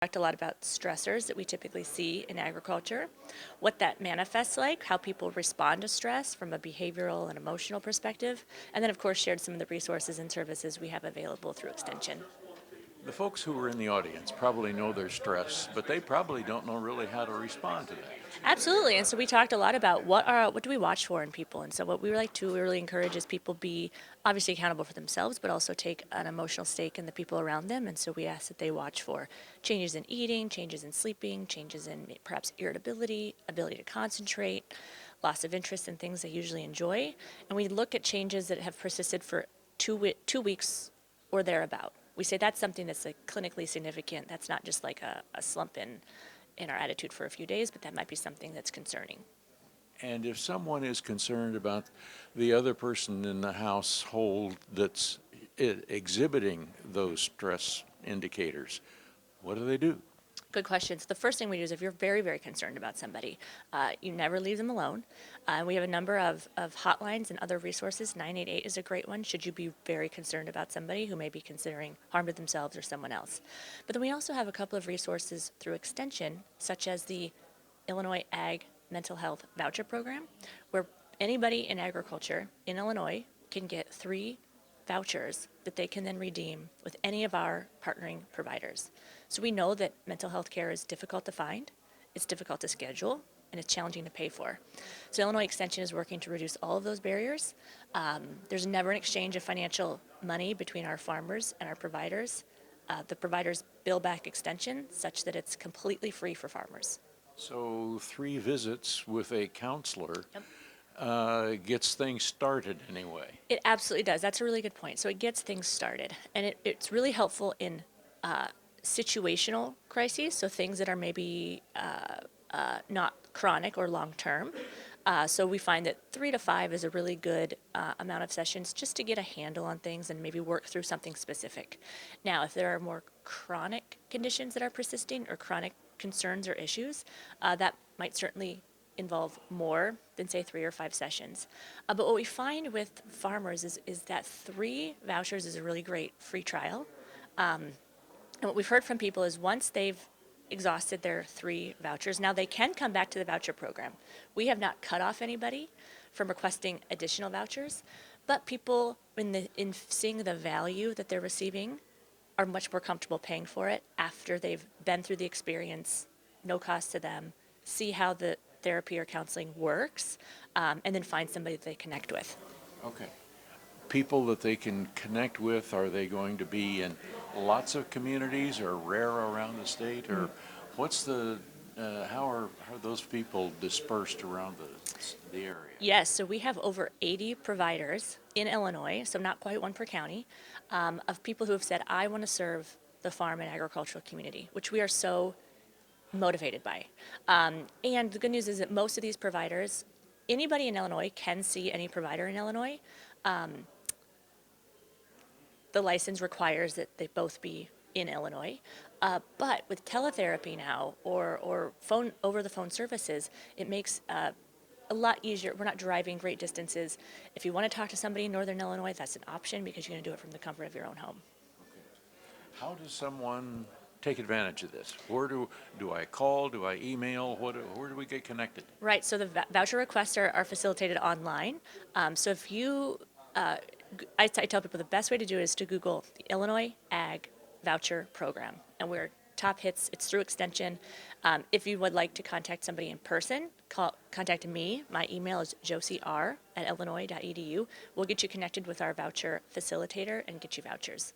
talked a lot about stressors that we typically see in agriculture, what that manifests like, how people respond to stress from a behavioral and emotional perspective, and then of course shared some of the resources and services we have available through Extension. The folks who are in the audience probably know their stress, but they probably don't know really how to respond to that. Absolutely, and so we talked a lot about what do we watch for in people, and so what we like to really encourage is people be obviously accountable for themselves, but also take an emotional stake in the people around them, and so we ask that they watch for changes in eating, changes in sleeping, changes in perhaps irritability, ability to concentrate, loss of interest in things they usually enjoy, and we look at changes that have persisted for 2 weeks or thereabout. We say that's something that's like clinically significant. That's not just like a slump in our attitude for a few days, but that might be something that's concerning. And if someone is concerned about the other person in the household that's exhibiting those stress indicators, what do they do? Good question. So the first thing we do is if you're very, very concerned about somebody, you never leave them alone. We have a number of hotlines and other resources. 988 is a great one should you be very concerned about somebody who may be considering harm to themselves or someone else. But then we also have a couple of resources through Extension, such as the Illinois Ag Mental Health Voucher Program, where anybody in agriculture in Illinois can get 3 vouchers that they can then redeem with any of our partnering providers. So we know that mental health care is difficult to find, it's difficult to schedule, and it's challenging to pay for. So Illinois Extension is working to reduce all of those barriers. There's never an exchange of financial money between our farmers and our providers. The providers bill back Extension such that it's completely free for farmers. So 3 visits with a counselor Yep. gets things started anyway. It absolutely does. That's a really good point. So it gets things started, and it's really helpful in situational crises, so things that are maybe not chronic or long term. So we find that 3 to 5 is a really good amount of sessions just to get a handle on things and maybe work through something specific. Now, if there are more chronic conditions that are persisting or chronic concerns or issues, that might certainly involve more than say 3 or 5 sessions. But what we find with farmers is that 3 vouchers is a really great free trial. And what we've heard from people is once they've exhausted their 3 vouchers, now they can come back to the voucher program. We have not cut off anybody from requesting additional vouchers, but people in seeing the value that they're receiving are much more comfortable paying for it after they've been through the experience, no cost to them, see how the therapy or counseling works, and then find somebody that they connect with. Okay. People that they can connect with, are they going to be in lots of communities or rare around the state, or what's how are those people dispersed around the area? Yes, so we have over 80 providers in Illinois, so not quite one per county, of people who have said, I want to serve the farm and agricultural community, which we are so motivated by. And the good news is that most of these providers, anybody in Illinois can see any provider in Illinois. The license requires that they both be in Illinois. But with teletherapy now or phone over the phone services, it makes a lot easier. We're not driving great distances. If you want to talk to somebody in Northern Illinois, that's an option because you're going to do it from the comfort of your own home. How does someone take advantage of this? Where do I call? Do I email? Where do we get connected? Right, so the voucher requests are facilitated online. So if you, I tell people the best way to do it is to Google the Illinois Ag Voucher Program. And we're top hits, it's through Extension. If you would like to contact somebody in person, contact me. My email is josier@illinois.edu. We'll get you connected with our voucher facilitator and get you vouchers.